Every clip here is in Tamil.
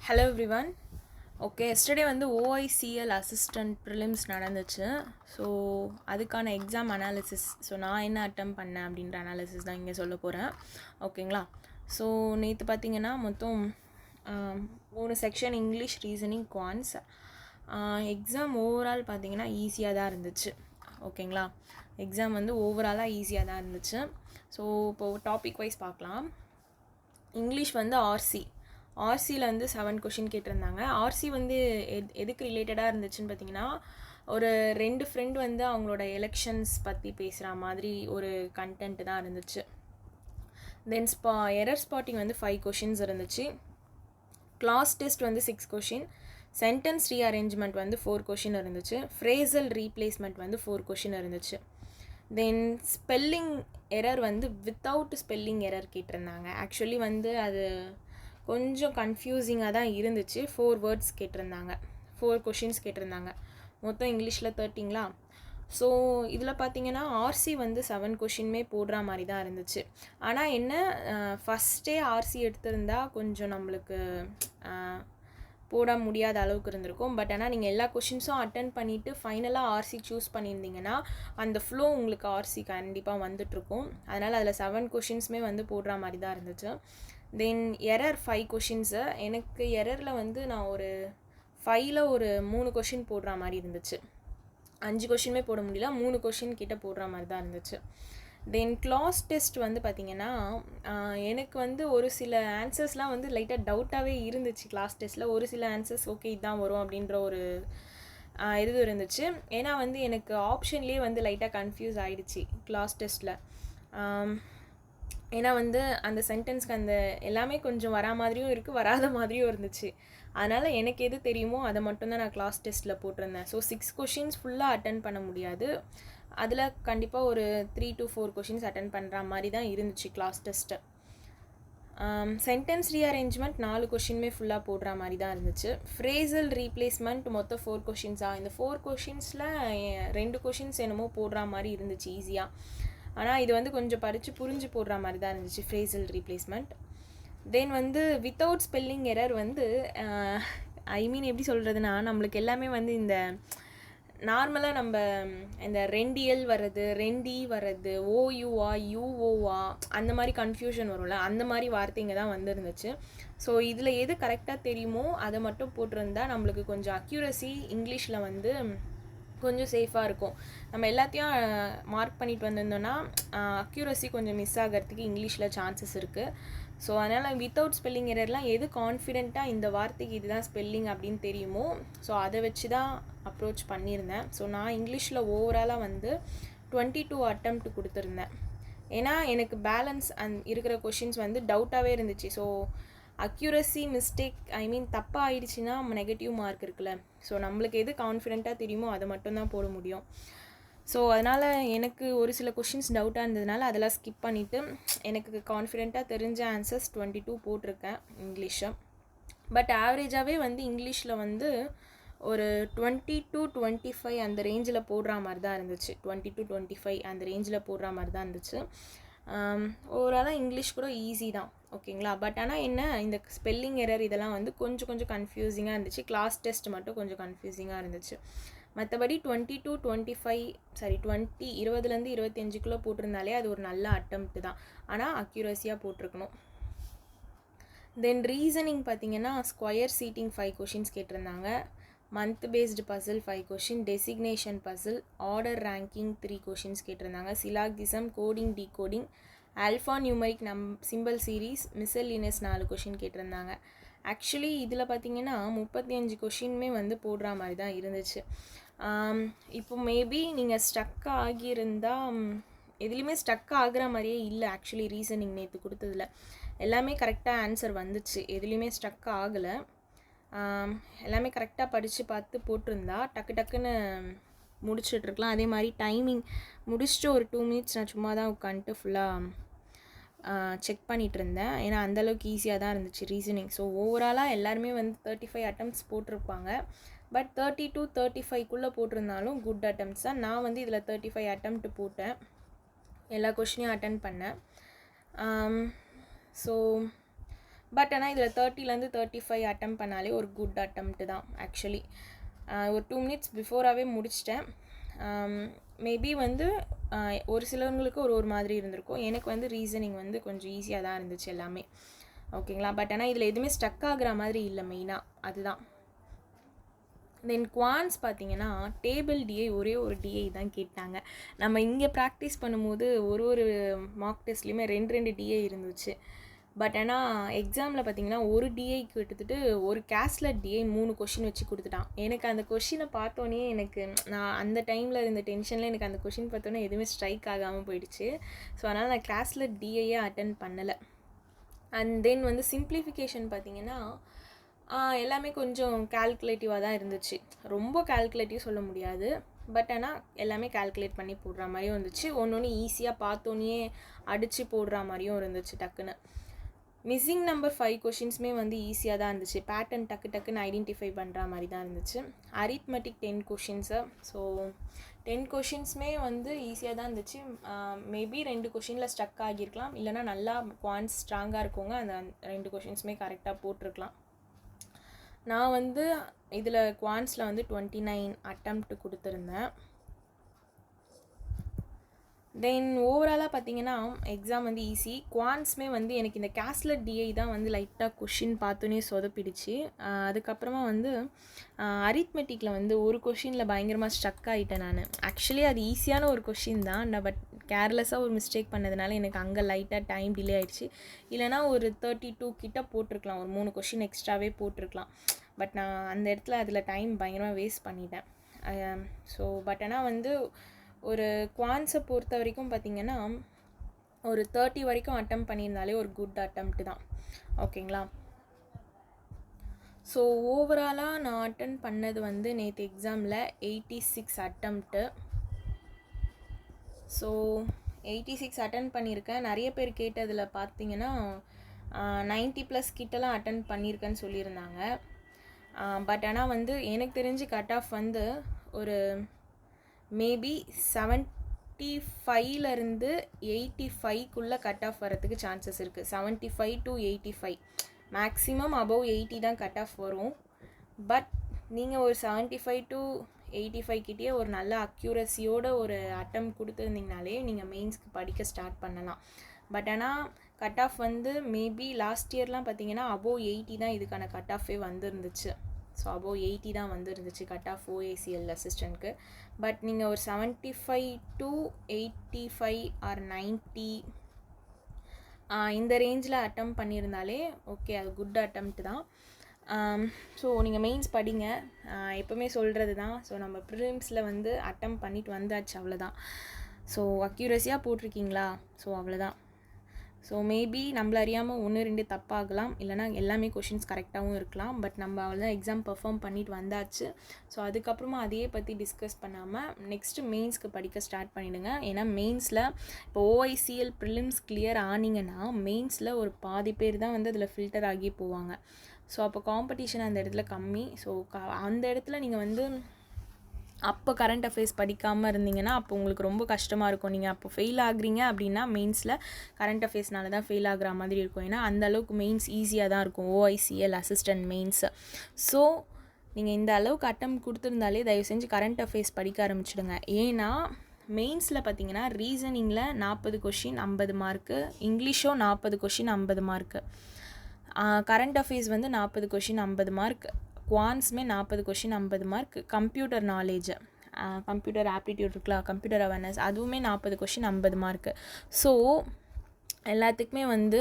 Hello everyone. ஓகே, எஸ்டர்டே வந்து ஓஐசிஎல் அசிஸ்டன்ட் ப்ரிலிம்ஸ் நடந்துச்சு. ஸோ அதுக்கான எக்ஸாம் அனாலிசிஸ், ஸோ நான் என்ன அட்டம் பண்ணேன் அப்படின்ற அனாலிசிஸ் தான் இங்கே சொல்ல போகிறேன். ஓகேங்களா? ஸோ நேற்று பார்த்தீங்கன்னா மொத்தம் 3 section English, reasoning, quants. Exam overall பார்த்தீங்கன்னா ஈஸியாக தான் இருந்துச்சு. ஓகேங்களா? எக்ஸாம் வந்து ஓவராலாக ஈஸியாக தான் இருந்துச்சு. ஸோ இப்போது டாபிக் வைஸ் பார்க்கலாம். இங்கிலீஷ் வந்து ஆர்சியில் வந்து 7 கொஷின் கேட்டிருந்தாங்க. ஆர்சி வந்து எதுக்கு ரிலேட்டடாக இருந்துச்சுன்னு பார்த்தீங்கன்னா, ஒரு 2 ஃப்ரெண்ட் வந்து அவங்களோட எலெக்ஷன்ஸ் பற்றி பேசுகிற மாதிரி ஒரு கண்டென்ட் தான் இருந்துச்சு. தென் எரர் ஸ்பாட்டிங் வந்து 5 கொஷின்ஸ் இருந்துச்சு. கிளாஸ் டெஸ்ட் வந்து 6 கொஷின். சென்டென்ஸ் ரீஅரேஞ்ச்மெண்ட் வந்து 4 கொஷின் இருந்துச்சு. ஃப்ரேசல் ரீப்ளேஸ்மெண்ட் வந்து 4 கொஷின் இருந்துச்சு. தென் ஸ்பெல்லிங் எரர் வந்து வித்தவுட் ஸ்பெல்லிங் எரர் கேட்டிருந்தாங்க. ஆக்சுவலி வந்து அது கொஞ்சம் கன்ஃபியூசிங்காக தான் இருந்துச்சு. 4 வேர்ட்ஸ் கேட்டிருந்தாங்க, 4 கொஷின்ஸ் கேட்டிருந்தாங்க. மொத்தம் இங்கிலீஷில் 13ங்களா. ஸோ இதில் பார்த்தீங்கன்னா ஆர்சி வந்து 7 கொஷினுமே போடுற மாதிரி தான் இருந்துச்சு. ஆனால் என்ன, ஃபஸ்ட்டே ஆர்சி எடுத்திருந்தா கொஞ்சம் நம்மளுக்கு போட முடியாத அளவுக்கு இருந்திருக்கும். பட் ஆனால் நீங்கள் எல்லா கொஷின்ஸும் அட்டன் பண்ணிவிட்டு ஃபைனலாக ஆர்சி சூஸ் பண்ணியிருந்தீங்கன்னா அந்த ஃப்ளோ உங்களுக்கு ஆர்சி கண்டிப்பாக வந்துட்டுருக்கும். அதனால் அதில் 7 கொஷின்ஸுமே வந்து போடுற மாதிரி தான் இருந்துச்சு. தென் எரர் 5 கொஷின்ஸு. எனக்கு எரரில் வந்து நான் ஒரு 5ல் ஒரு 3 கொஷின் போடுற மாதிரி இருந்துச்சு. 5 கொஷினுமே போட முடியல, 3 கொஷின் கிட்ட போடுற மாதிரி தான் இருந்துச்சு. தென் கிளாஸ் டெஸ்ட் வந்து பார்த்திங்கன்னா எனக்கு வந்து ஒரு சில ஆன்சர்ஸ்லாம் வந்து லைட்டாக டவுட்டாகவே இருந்துச்சு. கிளாஸ் டெஸ்ட்டில் ஒரு சில ஆன்சர்ஸ் ஓகே இதுதான் வரும் அப்படின்ற ஒரு இது இருந்துச்சு. ஏன்னா வந்து எனக்கு ஆப்ஷன்லேயே வந்து லைட்டாக கன்ஃபியூஸ் ஆகிடுச்சு கிளாஸ் டெஸ்ட்டில். ஏன்னா வந்து அந்த சென்டென்ஸ்க்கு அந்த எல்லாமே கொஞ்சம் வரா மாதிரியும் இருக்குது, வராத மாதிரியும் இருந்துச்சு. அதனால் எனக்கு எது தெரியுமோ அதை மட்டும்தான் நான் கிளாஸ் டெஸ்ட்டில் போட்டிருந்தேன். ஸோ 6 கொஷின்ஸ் ஃபுல்லாக அட்டன் பண்ண முடியாது. அதில் கண்டிப்பாக ஒரு 3 to 4 கொஷின்ஸ் அட்டன் பண்ணுற மாதிரி தான் இருந்துச்சு கிளாஸ் டெஸ்ட்டு. சென்டென்ஸ் ரீஅரேஞ்ச்மெண்ட் 4 கொஷினுமே ஃபுல்லாக போடுற மாதிரி தான் இருந்துச்சு. ஃப்ரேசல் ரீப்ளேஸ்மெண்ட் மொத்தம் 4 கொஷின்ஸாக. இந்த 4 கொஷின்ஸில் 2 கொஷின்ஸ் என்னமோ போடுற மாதிரி இருந்துச்சு ஈஸியாக. ஆனால் இது வந்து கொஞ்சம் புரிஞ்சு போடுற மாதிரி தான் இருந்துச்சு ஃப்ரேசல் ரீப்ளேஸ்மெண்ட். தென் வந்து வித்தவுட் ஸ்பெல்லிங் எரர் வந்து எப்படி சொல்கிறதுனா, நம்மளுக்கு எல்லாமே வந்து இந்த நார்மலாக நம்ம இந்த 2 எல் வர்றது, 2 வர்றது, ஓயூவா யூஓவா அந்த மாதிரி கன்ஃபியூஷன் வரும்ல, அந்த மாதிரி வார்த்தைங்க தான் வந்துருந்துச்சு. ஸோ இதில் எது கரெக்டாக தெரியுமோ அதை மட்டும் போட்டிருந்தா நம்மளுக்கு கொஞ்சம் அக்யூரசி இங்கிலீஷில் வந்து கொஞ்சம் சேஃபாக இருக்கும். நம்ம எல்லாத்தையும் மார்க் பண்ணிட்டு வந்திருந்தோன்னா அக்யூரசி கொஞ்சம் மிஸ் ஆகிறதுக்கு இங்கிலீஷில் சான்சஸ் இருக்குது. ஸோ அதனால் வித்தவுட் ஸ்பெல்லிங் எரர்லாம் எது கான்ஃபிடெண்ட்டாக இந்த வார்த்தைக்கு இதுதான் ஸ்பெல்லிங் அப்படின்னு தெரியுமோ ஸோ அதை வச்சு தான் அப்ரோச் பண்ணியிருந்தேன். ஸோ நான் இங்கிலீஷில் ஓவராலாக வந்து 22 அட்டெம்ப்ட் கொடுத்துருந்தேன். ஏன்னா எனக்கு பேலன்ஸ் இருக்கிற கொஷின்ஸ் வந்து டவுட்டாகவே இருந்துச்சு. ஸோ அக்யூரசி மிஸ்டேக் தப்பாக ஆயிடுச்சுன்னா நெகட்டிவ் மார்க் இருக்குல்ல. ஸோ நம்மளுக்கு எது கான்ஃபிடெண்ட்டாக தெரியுமோ அதை மட்டும்தான் போட முடியும். ஸோ அதனால் எனக்கு ஒரு சில கொஷின்ஸ் டவுட்டாக இருந்ததுனால அதெல்லாம் ஸ்கிப் பண்ணிவிட்டு எனக்கு கான்ஃபிடெண்ட்டாக தெரிஞ்ச ஆன்சர்ஸ் 22 போட்டிருக்கேன் இங்கிலீஷை. பட் ஆவரேஜாகவே வந்து இங்கிலீஷில் வந்து ஒரு 20 to 25 அந்த ரேஞ்சில் போடுற மாதிரி தான் இருந்துச்சு. 20 to 25 அந்த ரேஞ்சில் போடுற மாதிரி தான் இருந்துச்சு. ஓவராலாக இங்கிலீஷ் கூட ஈஸி தான். ஓகேங்களா? பட் ஆனால் என்ன, இந்த ஸ்பெல்லிங் எரர் இதெல்லாம் வந்து கொஞ்சம் கன்ஃபியூசிங்காக இருந்துச்சு. கிளாஸ் டெஸ்ட் மட்டும் கொஞ்சம் கன்ஃபியூசிங்காக இருந்துச்சு. மற்றபடி 20 to 25 20லேருந்து 25க்குள்ளே போட்டிருந்தாலே அது ஒரு நல்ல அட்டெம்ப்ட் தான். ஆனால் அக்யூரஸியாக போட்டிருக்கணும். தென் ரீசனிங் பார்த்தீங்கன்னா ஸ்கொயர் சீட்டிங் 5 கொஷின்ஸ் கேட்டிருந்தாங்க. Month based puzzle 5 question, designation puzzle, order ranking 3 questions கேட்டிருந்தாங்க. Syllogism, coding, decoding, alpha numeric simple series, miscellaneous 4 question கேட்டிருந்தாங்க. ஆக்சுவலி இதில் பார்த்தீங்கன்னா 35 கொஷினுமே வந்து போடுற மாதிரி தான் இருந்துச்சு. இப்போ மேபி நீங்கள் ஸ்டக் ஆகியிருந்தால் எதுலேயுமே ஸ்டக் ஆகிற மாதிரியே இல்லை. ஆக்சுவலி ரீசனிங் நேற்று கொடுத்ததில் எல்லாமே கரெக்டாக ஆன்சர் வந்துச்சு, எதுலேயுமே ஸ்டக் ஆகலை. எல்லாமே கரெக்டாக படித்து பார்த்து போட்டிருந்தா டக்குன்னு முடிச்சிட்ருக்கலாம். அதே மாதிரி டைமிங் முடிச்சுட்டு ஒரு 2 minutes நான் சும்மா தான் உட்காந்துட்டு ஃபுல்லாக செக் பண்ணிகிட்டு இருந்தேன். ஏன்னா அந்தளவுக்கு ஈஸியாக தான் இருந்துச்சு ரீசனிங். ஸோ ஓவராலாக எல்லாருமே வந்து 35 அட்டெம்ப்ட்ஸ் போட்டிருப்பாங்க. பட் 30 to 35க்குள்ளே போட்டிருந்தாலும் குட் அட்டெம்ப்ட்ஸ் தான். நான் வந்து இதில் 35 அட்டெம்ப்ட் போட்டேன், எல்லா கொஷினையும் அட்டன் பண்ணேன். ஸோ பட் ஆனால் இதில் 30லேருந்து 35 அட்டம் பண்ணாலே ஒரு குட் அட்டம்ப்ட் தான் ஆக்சுவலி. ஒரு 2 மினிட்ஸ் பிஃபோராகவே முடிச்சிட்டேன். மேபி வந்து ஒரு சிலவங்களுக்கு ஒரு மாதிரி இருந்திருக்கும். எனக்கு வந்து ரீசனிங் வந்து கொஞ்சம் ஈஸியாக தான் இருந்துச்சு எல்லாமே. ஓகேங்களா. பட் ஆனால் இதில் எதுவுமே ஸ்டக் ஆகிற மாதிரி இல்லை மெயினாக, அதுதான். தென் குவான்ஸ் பார்த்தீங்கன்னா டேபிள் டிஐ ஒரே ஒரு டிஐ தான் கேட்டாங்க. நம்ம இங்கே ப்ராக்டிஸ் பண்ணும்போது ஒரு மார்க் டெஸ்ட்லேயுமே 2 டிஐ இருந்துச்சு. பட் ஆனால் எக்ஸாமில் பார்த்தீங்கன்னா ஒரு டிஐக்கு எடுத்துகிட்டு ஒரு கேஸ்லெட் டிஐ 3 கொஷின் வச்சு கொடுத்துட்டான். எனக்கு அந்த கொஷினை பார்த்தோன்னே எனக்கு நான் அந்த டைமில் இருந்த டென்ஷனில் எனக்கு அந்த கொஷின் பார்த்தோன்னே எதுவுமே ஸ்ட்ரைக் ஆகாமல் போயிடுச்சு. ஸோ அதனால் நான் கேஸ்லெட் டிஐயே அட்டன் பண்ணலை. அண்ட் தென் வந்து சிம்ப்ளிஃபிகேஷன் பார்த்தீங்கன்னா எல்லாமே கொஞ்சம் கால்குலேட்டிவாக தான் இருந்துச்சு. ரொம்ப கால்குலேட்டிவ் சொல்ல முடியாது, பட் ஆனால் எல்லாமே கால்குலேட் பண்ணி போடுற மாதிரியும் இருந்துச்சு. ஒன்று ஈஸியாக பார்த்தோன்னே அடித்து போடுற மாதிரியும் இருந்துச்சு டக்குன்னு. மிஸ்ஸிங் நம்பர் 5 கொஷின்ஸுமே வந்து ஈஸியாக தான் இருந்துச்சு. பேட்டர்ன் டக்குன்னு ஐடென்டிஃபை பண்ணுற மாதிரி தான் இருந்துச்சு. Arithmetic 10 questions. ஸோ 10 கொஷின்ஸுமே வந்து ஈஸியாக தான் இருந்துச்சு. மேபி 2 கொஷினில் ஸ்டக் ஆகியிருக்கலாம், இல்லைனா நல்லா குவான்ஸ் ஸ்ட்ராங்காக இருக்கவங்க அந்த 2 கொஷின்ஸுமே கரெக்டாக போட்டிருக்கலாம். நான் வந்து இதில் குவான்ஸில் வந்து 29 அட்டம்ப்ட் கொடுத்துருந்தேன். தென் ஓவராலாக பார்த்தீங்கன்னா எக்ஸாம் வந்து ஈஸி. குவான்ஸுமே வந்து எனக்கு இந்த கேஸ்லெட் டிஐ தான் வந்து லைட்டாக கொஷின் பார்த்தோன்னே சொதப்பிடுச்சு. அதுக்கப்புறமா வந்து அரித்மெட்டிக்கில் வந்து ஒரு கொஷினில் பயங்கரமாக ஸ்ட்ரக் ஆகிட்டேன் நான். ஆக்சுவலி அது ஈஸியான ஒரு கொஷின் தான், நான் பட் கேர்லெஸ்ஸாக ஒரு மிஸ்டேக் பண்ணதுனால எனக்கு அங்கே லைட்டாக டைம் டிலே ஆகிடுச்சு. இல்லைனா ஒரு 32 கிட்ட போட்டிருக்கலாம், ஒரு 3 கொஷின் எக்ஸ்ட்ராவே போட்டிருக்கலாம். பட் நான் அந்த இடத்துல அதில் டைம் பயங்கரமாக வேஸ்ட் பண்ணிட்டேன். ஸோ பட் ஆனால் வந்து ஒரு குவான்ஸை பொறுத்த வரைக்கும் பார்த்திங்கன்னா ஒரு 30 வரைக்கும் அட்டம் பண்ணியிருந்தாலே ஒரு குட் அட்டம்ப்ட் தான். ஓகேங்களா. ஸோ ஓவராலாக நான் அட்டன் பண்ணது வந்து நேற்று எக்ஸாமில் 86 அட்டம்ப்ட்டு. ஸோ 86 அட்டன் பண்ணியிருக்கேன். நிறைய பேர் கேட்டதில் பார்த்தீங்கன்னா 90+ கிட்டலாம் அட்டன் பண்ணியிருக்கேன்னு சொல்லியிருந்தாங்க. பட் ஆனால் வந்து எனக்கு தெரிஞ்சு கட் ஆஃப் வந்து ஒரு மேபி 75லேருந்து 85க்குள்ளே கட் ஆஃப் வரதுக்கு சான்சஸ் இருக்குது. 75 to 85, மேக்ஸிமம் அபவ் 80 தான் கட் ஆஃப் வரும். பட் நீங்கள் ஒரு 75 to 85 கிட்டே ஒரு நல்ல அக்யூரஸியோட ஒரு அட்டம் கொடுத்துருந்தீங்கனாலே நீங்கள் மெயின்ஸ்க்கு படிக்க ஸ்டார்ட் பண்ணலாம். பட் ஆனால் கட் ஆஃப் வந்து மேபி லாஸ்ட் இயர்லாம் பார்த்தீங்கன்னா அபவ் 80 தான் இதுக்கான கட் ஆஃபே வந்துருந்துச்சு. ஸோ அபவ் 80 தான் வந்துருந்துச்சு கட் ஆஃப் OACL அசிஸ்டண்ட்க்கு. பட் நீங்கள் ஒரு 75 to 85 ஆர் 90 இந்த ரேஞ்சில் அட்டம் பண்ணியிருந்தாலே ஓகே, அது குட் அட்டம்ப்ட் தான். ஸோ நீங்கள் மெயின்ஸ் படிங்க. எப்போவுமே சொல்கிறது தான். ஸோ நம்ம ப்ரிலிம்ஸில் வந்து அட்டம் பண்ணிட்டு வந்தாச்சு, அவ்வளோதான். ஸோ அக்யூரஸியாக போட்டிருக்கீங்களா, ஸோ அவ்வளோதான். ஸோ மேபி நம்மள அறியாமல் 1-2 தப்பாகலாம், இல்லைனா எல்லாமே கொஷின்ஸ் கரெக்டாகவும் இருக்கலாம். பட் நம்ம அவ்வளோதான் எக்ஸாம் பர்ஃபார்ம் பண்ணிட்டு வந்தாச்சு. ஸோ அதுக்கப்புறமா அதையே பற்றி டிஸ்கஸ் பண்ணாமல் நெக்ஸ்ட்டு மெயின்ஸ்க்கு படிக்க ஸ்டார்ட் பண்ணிவிடுங்க. ஏன்னா மெயின்ஸில் இப்போ OICL ப்ரிலிம்ஸ் கிளியர் ஆனிங்கன்னா மெயின்ஸில் ஒரு பாதி பேர் தான் வந்து அதில் ஃபில்டர் ஆகி போவாங்க. ஸோ அப்போ காம்படிஷன் அந்த இடத்துல கம்மி. ஸோ அந்த இடத்துல நீங்கள் வந்து அப்போ கரண்ட் அஃபேர்ஸ் படிக்காமல் இருந்தீங்கன்னா அப்போ உங்களுக்கு ரொம்ப கஷ்டமாக இருக்கும். நீங்கள் அப்போ ஃபெயில் ஆகுறீங்க அப்படின்னா மெயின்ஸில் கரண்ட் அஃபேர்ஸ்னால தான் ஃபெயில் ஆகுற மாதிரி இருக்கும். ஏன்னா அந்தளவுக்கு மெயின்ஸ் ஈஸியாக தான் இருக்கும் OICL அசிஸ்டன்ட் மெயின்ஸு. ஸோ நீங்கள் இந்த அளவுக்கு அட்டம் கொடுத்துருந்தாலே தயவு செஞ்சு கரண்ட் அஃபேர்ஸ் படிக்க ஆரம்பிச்சிடுங்க. ஏன்னா மெயின்ஸில் பார்த்தீங்கன்னா ரீசனிங்கில் 40 கொஷின் 50 மார்க்கு, இங்கிலீஷோ 40 கொஷின் 50 மார்க்கு, கரண்ட் அஃபேர்ஸ் வந்து 40 கொஷின் 50 மார்க், குவான்ஸுமே 40 question 50 mark, computer knowledge computer aptitude இருக்கலாம், கம்ப்யூட்டர் அவேர்னஸ் அதுவுமே 40 கொஷின் 50 மார்க்கு. ஸோ எல்லாத்துக்குமே வந்து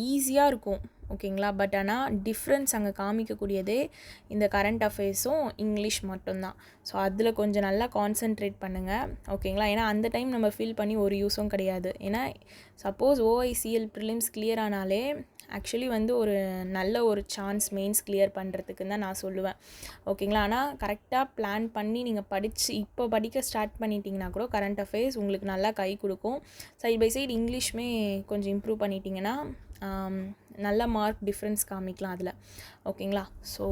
ஈஸியாக இருக்கும். ஓகேங்களா. பட் ஆனால் டிஃப்ரென்ஸ் அங்கே காமிக்கக்கூடியதே இந்த கரண்ட் அஃபேர்ஸும் இங்கிலீஷ் மட்டும்தான். ஸோ அதில் கொஞ்சம் நல்லா கான்சென்ட்ரேட் பண்ணுங்கள். ஓகேங்களா. ஏன்னா அந்த டைம் நம்ம ஃபீல் பண்ணி ஒரு யூஸும் கிடையாது. ஏன்னா சப்போஸ் OICL ப்ரிலிம்ஸ் கிளியர் ஆனாலே ஆக்சுவலி வந்து ஒரு நல்ல ஒரு சான்ஸ் மெயின்ஸ் கிளியர் பண்ணுறதுக்குன்னு தான் நான் சொல்லுவேன். ஓகேங்களா. ஆனால் கரெக்டாக பிளான் பண்ணி நீங்கள் இப்போ படிக்க ஸ்டார்ட் பண்ணிட்டீங்கன்னா கூட கரண்ட் அஃபேர்ஸ் உங்களுக்கு நல்லா கை கொடுக்கும். சைட் பை சைடு இங்கிலீஷுமே கொஞ்சம் இம்ப்ரூவ் பண்ணிட்டீங்கன்னா நல்ல மார்க் டிஃப்ரென்ஸ் காமிக்கலாம் அதில். ஓகேங்களா. ஸோ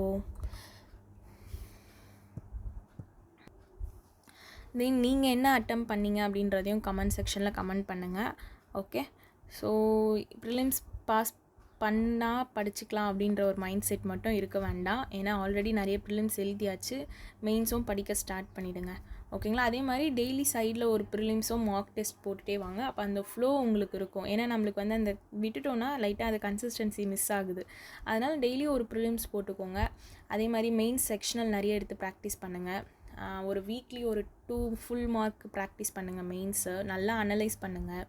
தென் நீங்கள் என்ன அட்டம் பண்ணீங்க அப்படின்றதையும் கமெண்ட் செக்ஷனில் கமெண்ட் பண்ணுங்கள். ஓகே. ஸோ ப்ரிலிம்ஸ் பாஸ் பண்ணால் படிச்சுக்கலாம் அப்படின்ற ஒரு மைண்ட் செட் மட்டும் இருக்க வேண்டாம். ஏன்னா ஆல்ரெடி நிறைய ப்ரிலிம்ஸ் எழுதியாச்சு, மெயின்ஸும் படிக்க ஸ்டார்ட் பண்ணிவிடுங்க. ஓகேங்களா? அதே மாதிரி டெய்லி சைடில் ஒரு ப்ரிலிம்ஸும் மார்க் டெஸ்ட் போட்டுகிட்டே வாங்க. அப்போ அந்த ஃப்ளோ உங்களுக்கு இருக்கும். ஏன்னா நம்மளுக்கு வந்து அந்த விட்டுட்டோன்னா லைட்டாக அந்த கன்சிஸ்டன்சி மிஸ் ஆகுது. அதனால் டெய்லி ஒரு ப்ரிலிம்ஸ் போட்டுக்கோங்க. அதே மாதிரி மெயின் செக்ஷனல் நிறைய எடுத்து ப்ராக்டிஸ் பண்ணுங்கள். ஒரு வீக்லி ஒரு 2 ஃபுல் மார்க் ப்ராக்டிஸ் பண்ணுங்கள். மெயின்ஸு நல்லா அனலைஸ் பண்ணுங்கள்.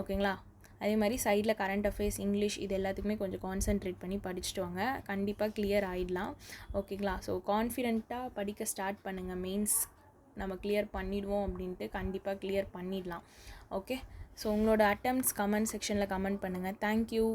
ஓகேங்களா? அதே மாதிரி சைடில் கரண்ட் அஃபேர்ஸ், இங்கிலீஷ் இது எல்லாத்துக்குமே கொஞ்சம் கான்சென்ட்ரேட் பண்ணி படிச்சுட்டு வாங்க. கண்டிப்பாக கிளியர் ஆகிடலாம். ஓகேங்களா? ஸோ கான்ஃபிடெண்ட்டாக படிக்க ஸ்டார்ட் பண்ணுங்கள். மெயின்ஸ் நம்ம கிளியர் பண்ணிடுவோம் அப்படின்ட்டு கண்டிப்பாக கிளியர் பண்ணிடலாம். ஓகே, ஸோ உங்களோட அட்டெம்ப்ட்ஸ் கமெண்ட் செக்ஷனில் கமெண்ட் பண்ணுங்கள். தேங்க்யூ.